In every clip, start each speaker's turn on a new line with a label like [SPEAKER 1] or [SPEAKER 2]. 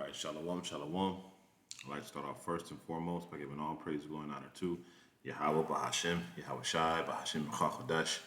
[SPEAKER 1] All right, shalom, shalom. I'd like to start off first and foremost by giving all praise, glory, and honor to Yahweh, Bahashem, Yahweh Shai, Bahashem, Chachodesh.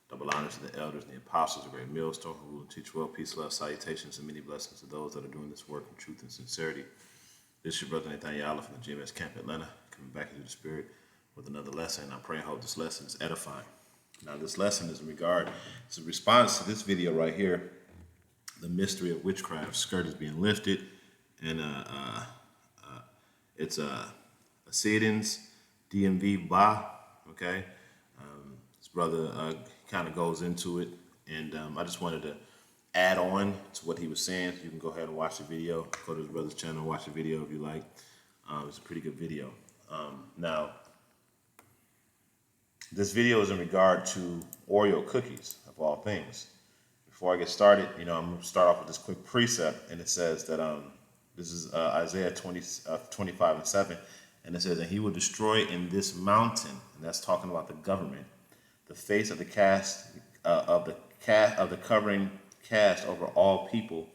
[SPEAKER 1] Double honor to the elders and the apostles, a great millstone who rule and teach well, peace, love, salutations, and many blessings to those that are doing this work in truth and sincerity. This is your brother Nathaniel from the GMS Camp Atlanta, coming back into the spirit with another lesson. I pray and hope this lesson is edifying. Now, this lesson is it's a response to this video right here, the mystery of witchcraft. Skirt is being lifted, and it's a Satan's DMV Ba. Okay, his brother kind of goes into it, and I just wanted to add on to what he was saying. You can go ahead and watch the video. Go to his brother's channel, watch the video if you like. It's a pretty good video. Now, this video is in regard to Oreo cookies, of all things. Before I get started, I'm going to start off with this quick precept, and it says that this is Isaiah 25:7, and it says, "And he will destroy in this mountain," and that's talking about the government, "the face of the covering cast over all people,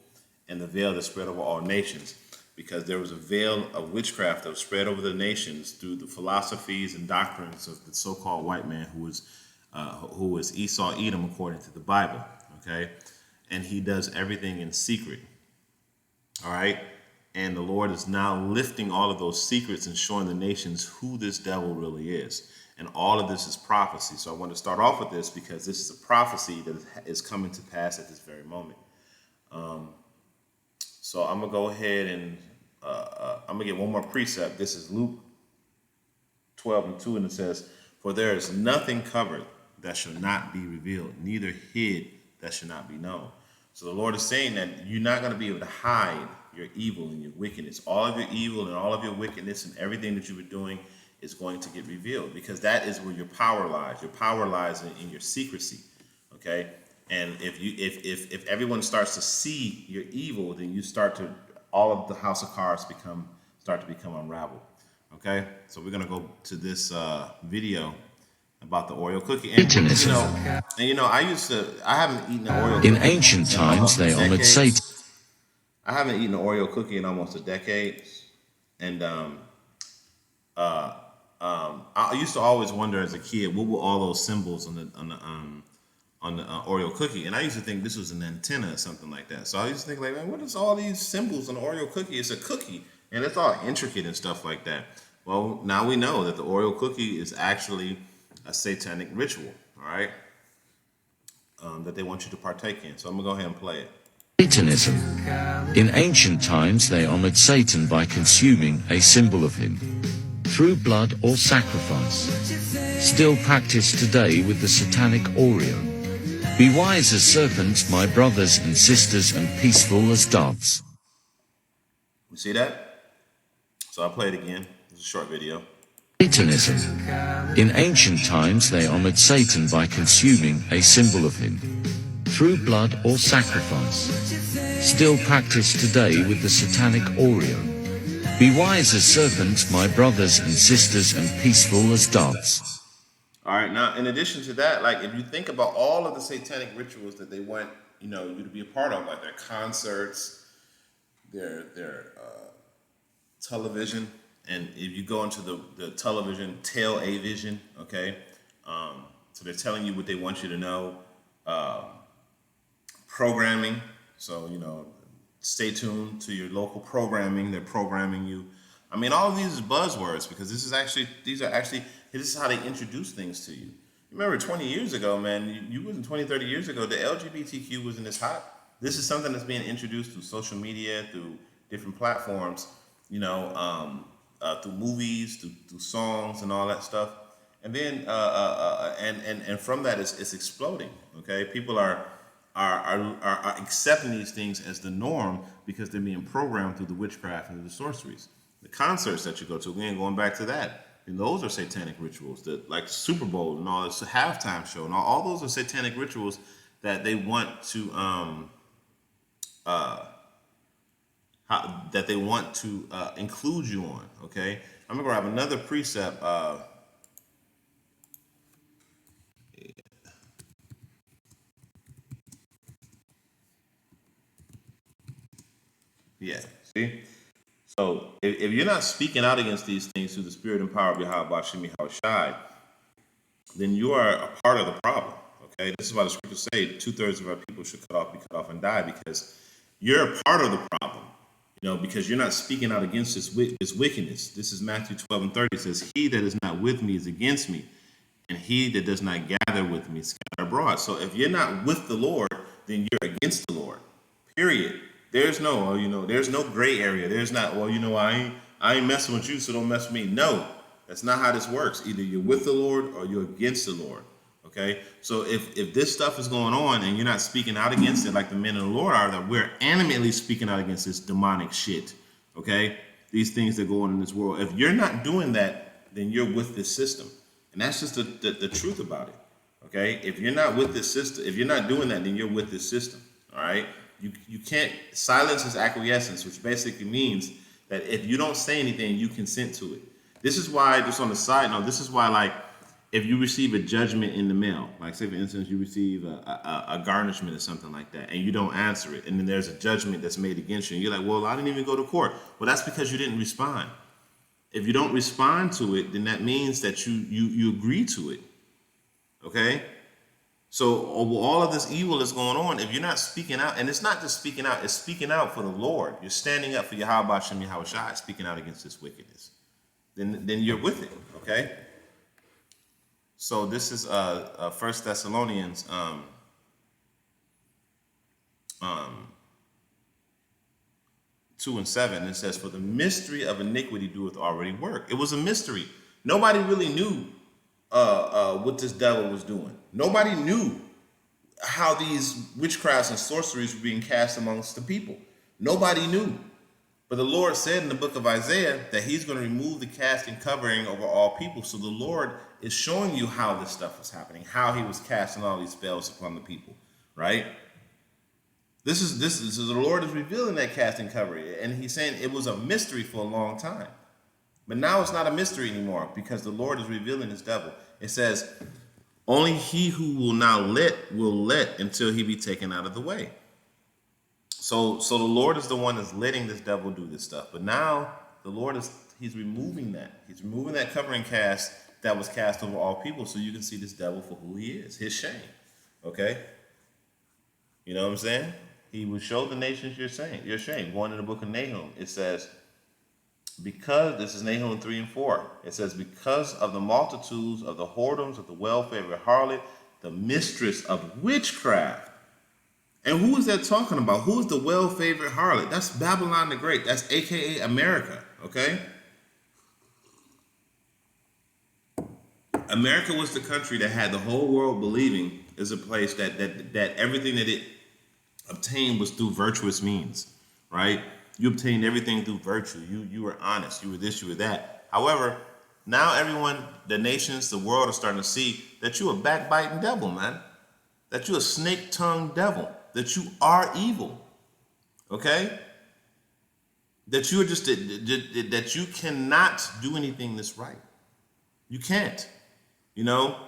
[SPEAKER 1] and the veil that spread over all nations," because there was a veil of witchcraft that was spread over the nations through the philosophies and doctrines of the so-called white man who was Esau Edom according to the Bible. Okay, and he does everything in secret. All right, and the Lord is now lifting all of those secrets and showing the nations who this devil really is. And all of this is prophecy. So I want to start off with this because this is a prophecy that is coming to pass at this very moment. So I'm going to go ahead and I'm going to get one more precept. This is Luke 12:2, and it says, "For there is nothing covered that shall not be revealed, neither hid that shall not be known." So the Lord is saying that you're not going to be able to hide your evil and your wickedness. All of your evil and all of your wickedness and everything that you were doing is going to get revealed, because that is where your power lies. Your power lies in your secrecy. Okay, and if everyone starts to see your evil, then all of the house of cards start to become unraveled. Okay, so we're gonna go to this video about the Oreo cookie. And I haven't eaten an Oreo cookie
[SPEAKER 2] in ancient times. They honored Satan.
[SPEAKER 1] I haven't eaten an Oreo cookie in almost a decade, and I used to always wonder as a kid, what were all those symbols on the Oreo cookie? And I used to think this was an antenna or something like that. So I used to think, like, man, what is all these symbols on the Oreo cookie? It's a cookie, and it's all intricate and stuff like that. Well, now we know that the Oreo cookie is actually a satanic ritual, all right, that they want you to partake in. So I'm gonna go ahead and play it.
[SPEAKER 2] Satanism. In ancient times, they honored Satan by consuming a symbol of him through blood or sacrifice. Still practiced today with the satanic Oreo. Be wise as serpents, my brothers and sisters, and peaceful as doves.
[SPEAKER 1] You see that? So I'll play it again. It's a short video.
[SPEAKER 2] Satanism. In ancient times, they honored Satan by consuming a symbol of him through blood or sacrifice. Still practiced today with the satanic Oreo. Be wise as serpents, my brothers and sisters, and peaceful as doves.
[SPEAKER 1] All right. Now, in addition to that, like, if you think about all of the satanic rituals that they want, you to be a part of, like their concerts, their television, and if you go into the television, tell-a-vision, okay, so they're telling you what they want you to know. Programming, so stay tuned to your local programming. They're programming you. I mean, all of these is buzzwords, because this is how they introduce things to you. Remember 20 years ago, man, you wasn't 20, 30 years ago, the LGBTQ wasn't this hot. This is something that's being introduced through social media, through different platforms, through movies, through songs and all that stuff. And then and from that, it's exploding. Okay, people are accepting these things as the norm because they're being programmed through the witchcraft and the sorceries. The concerts that you go to, again, going back to that, and those are satanic rituals, that like the Super Bowl and all this halftime show, and all those are satanic rituals that they want to include you on. Okay, I'm gonna grab another precept. Yeah. See? So if you're not speaking out against these things through the spirit and power of Yahweh Shemi Hawashai, then you are a part of the problem. Okay? This is why the scriptures say 2/3 of our people should be cut off and die, because you're a part of the problem. Because you're not speaking out against this wickedness. This is Matthew 12:30. It says, "He that is not with me is against me, and he that does not gather with me scatter abroad." So if you're not with the Lord, then you're against the Lord. Period. There's no, there's no gray area. There's not, I ain't messing with you, so don't mess with me. No, that's not how this works. Either you're with the Lord or you're against the Lord. Okay, so if this stuff is going on and you're not speaking out against it like the men of the Lord are, that we're animately speaking out against this demonic shit. Okay, these things that go on in this world. If you're not doing that, then you're with this system, and that's just the truth about it. Okay, if you're not with this system, if you're not doing that, then you're with this system. All right, you can't silence is acquiescence, which basically means that if you don't say anything, you consent to it. This is why, just on the side note, this is why, like, if you receive a judgment in the mail, like say for instance you receive a garnishment or something like that, and you don't answer it, and then there's a judgment that's made against you, and you're like, well, I didn't even go to court. Well, that's because you didn't respond. If you don't respond to it, then that means that you agree to it. Okay? So all of this evil that's going on, if you're not speaking out, and it's not just speaking out, it's speaking out for the Lord. You're standing up for Yahweh Shem Yahweh Shai, speaking out against this wickedness. Then you're with it. Okay? So this is 1 Thessalonians 2:7. It says, "For the mystery of iniquity doeth already work." It was a mystery. Nobody really knew what this devil was doing. Nobody knew how these witchcrafts and sorceries were being cast amongst the people. Nobody knew. But the Lord said in the book of Isaiah that he's going to remove the casting covering over all people. So the Lord is showing you how this stuff was happening, how he was casting all these spells upon the people, right? This is the Lord is revealing that casting covering, and he's saying it was a mystery for a long time. But now it's not a mystery anymore, because the Lord is revealing his devil. It says, "Only he who will let until he be taken out of the way." So the Lord is the one that's letting this devil do this stuff. But now the Lord he's removing that. He's removing that covering cast that was cast over all people, so you can see this devil for who he is, his shame. Okay? You know what I'm saying? He will show the nations your shame. Going in the book of Nahum, it says, because, this is Nahum 3:4, it says, "Because of the multitudes of the whoredoms of the well-favored harlot, the mistress of witchcraft." And who is that talking about? Who is the well-favored harlot? That's Babylon the Great. That's AKA America, okay? America was the country that had the whole world believing is a place that everything that it obtained was through virtuous means, right? You obtained everything through virtue. You were honest. You were this, you were that. However, now everyone, the nations, the world are starting to see that you're a backbiting devil, man. That you're a snake-tongued devil. That you are evil. Okay? That you're just that you cannot do anything that's right. You can't. You know?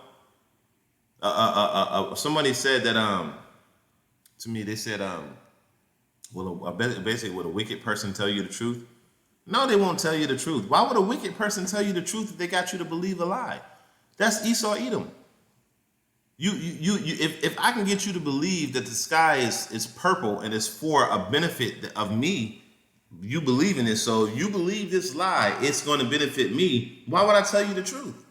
[SPEAKER 1] Somebody said that to me, they said basically, would a wicked person tell you the truth? No, they won't tell you the truth. Why would a wicked person tell you the truth if they got you to believe a lie? That's Esau Edom. If I can get you to believe that the sky is purple and it's for a benefit of me, you believe in it. So you believe this lie, it's going to benefit me. Why would I tell you the truth?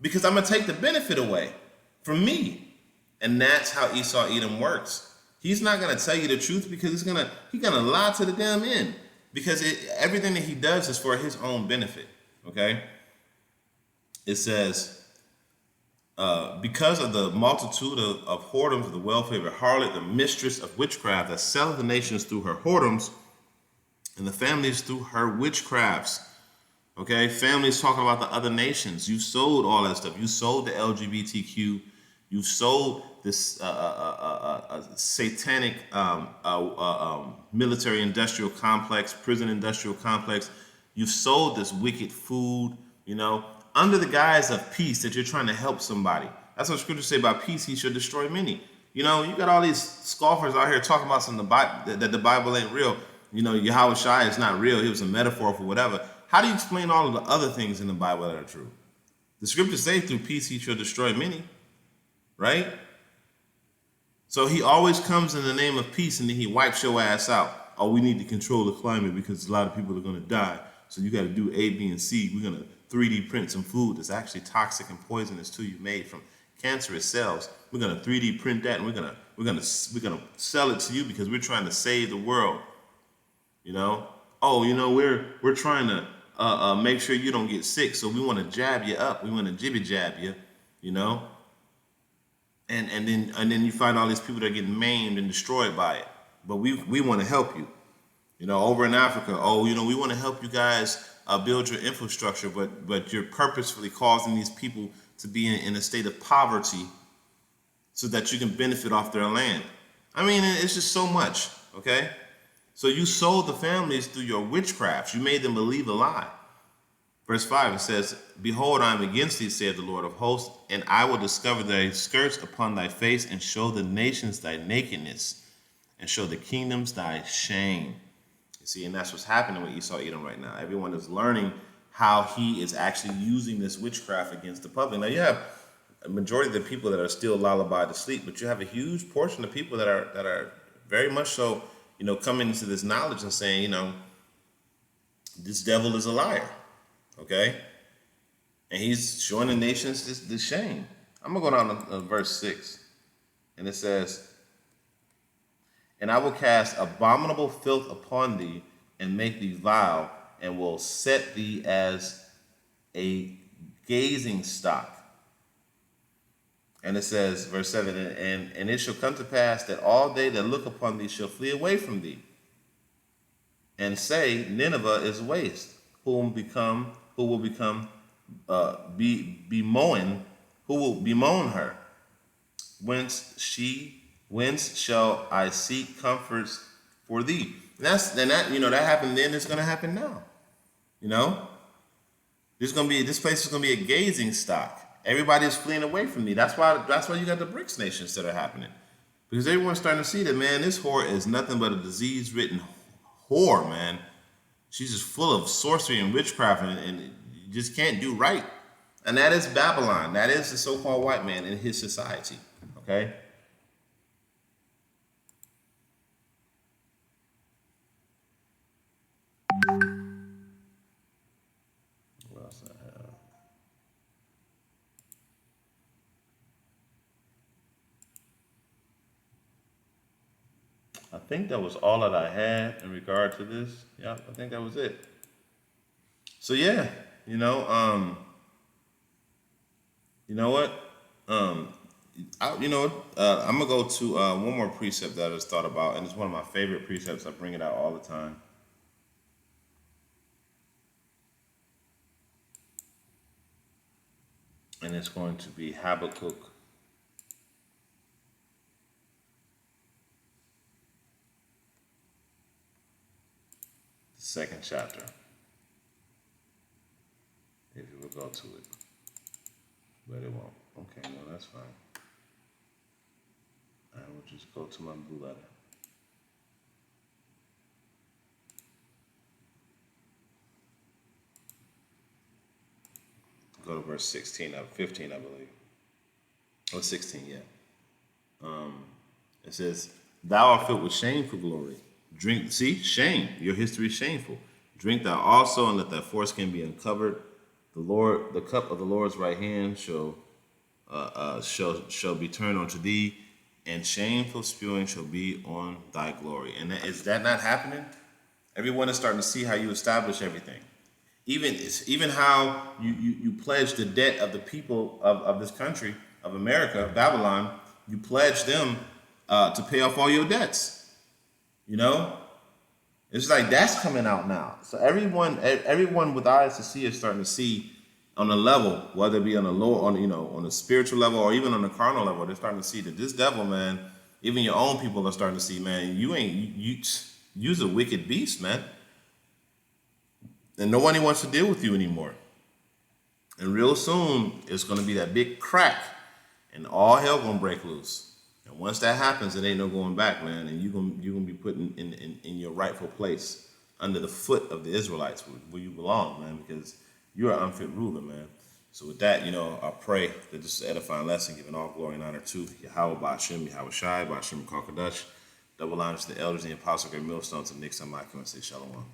[SPEAKER 1] Because I'm going to take the benefit away from me. And that's how Esau Edom works. He's not going to tell you the truth because he's going to lie to the damn end. Because everything that he does is for his own benefit. Okay? It says, because of the multitude of whoredoms of the well-favored harlot, the mistress of witchcraft, that selleth the nations through her whoredoms, and the families through her witchcrafts. Okay, families talking about the other nations. You sold all that stuff. You sold the LGBTQ. You sold this satanic military-industrial complex, prison-industrial complex. You've sold this wicked food, under the guise of peace, that you're trying to help somebody. That's what scriptures say about peace. He should destroy many. You got all these scoffers out here talking about that the Bible ain't real. Yahweh Shai is not real. It was a metaphor for whatever. How do you explain all of the other things in the Bible that are true? The scriptures say through peace he shall destroy many, right? So he always comes in the name of peace and then he wipes your ass out. Oh, we need to control the climate because a lot of people are going to die. So you got to do A, B, and C. We're going to 3D print some food that's actually toxic and poisonous to you, made from cancerous cells. We're going to 3D print that and we're going to sell it to you because we're trying to save the world. We're trying to make sure you don't get sick, so we want to jab you up. We want to jibby jab you, and then you find all these people that are getting maimed and destroyed by it. But we want to help you. Over in Africa, we want to help you guys build your infrastructure, but you're purposefully causing these people to be in a state of poverty so that you can benefit off their land. I mean, it's just so much, okay? So you sold the families through your witchcrafts. You made them believe a lie. Verse 5, it says, behold, I am against thee, saith the Lord of hosts, and I will discover thy skirts upon thy face, and show the nations thy nakedness, and show the kingdoms thy shame. You see, and that's what's happening with Esau Edom right now. Everyone is learning how he is actually using this witchcraft against the public. Now, you have a majority of the people that are still lullaby to sleep, but you have a huge portion of people that are very much so, coming into this knowledge and saying, this devil is a liar, okay? And he's showing the nations this shame. I'm going to go down to verse 6, and it says, and I will cast abominable filth upon thee, and make thee vile, and will set thee as a gazing stock. And it says, verse 7, and it shall come to pass that all they that look upon thee shall flee away from thee, and say, Nineveh is waste, who will bemoan her? Whence shall I seek comforts for thee? And that happened then. It's going to happen now. This place is going to be a gazing stock. Everybody is fleeing away from me. That's why you got the BRICS nations that are happening, because everyone's starting to see that, man, this whore is nothing but a disease-ridden whore, man. She's just full of sorcery and witchcraft, and you just can't do right. And that is Babylon. That is the so-called white man in his society. Okay. What else I have? I think that was all that I had in regard to this. Yeah, I think that was it. So yeah, you know what? I'm gonna go to one more precept that I just thought about, and it's one of my favorite precepts. I bring it out all the time. And it's going to be Habakkuk. The second chapter. If you will go to it. But it won't. Okay, no, that's fine. I will just go to my blue letter. Go to verse 15 I believe. Or 16, yeah. It says, thou art filled with shameful glory. Drink, see, shame. Your history is shameful. Drink thou also, and let thy foreskin be uncovered. The cup of the Lord's right hand shall be turned unto thee, and shameful spewing shall be on thy glory. And is that not happening? Everyone is starting to see how you establish everything. Even how you pledge the debt of the people of this country, of America, Babylon. You pledge them to pay off all your debts. It's like that's coming out now. So everyone with eyes to see is starting to see on a level, whether it be on a low, on a spiritual level or even on a carnal level. They're starting to see that this devil, man, even your own people are starting to see, man, you's a wicked beast, man. And nobody wants to deal with you anymore. And real soon, it's going to be that big crack, and all hell going to break loose. And once that happens, it ain't no going back, man. And you gonna be put in your rightful place under the foot of the Israelites, where you belong, man, because you're an unfit ruler, man. So with that, I pray that this is an edifying lesson, giving all glory and honor to Yahweh, Ba'ashem, Yahweh Shai, Ba'ashem, Kakadash. Double honors to the elders and the apostles, great millstones, and next time I come and say shalom.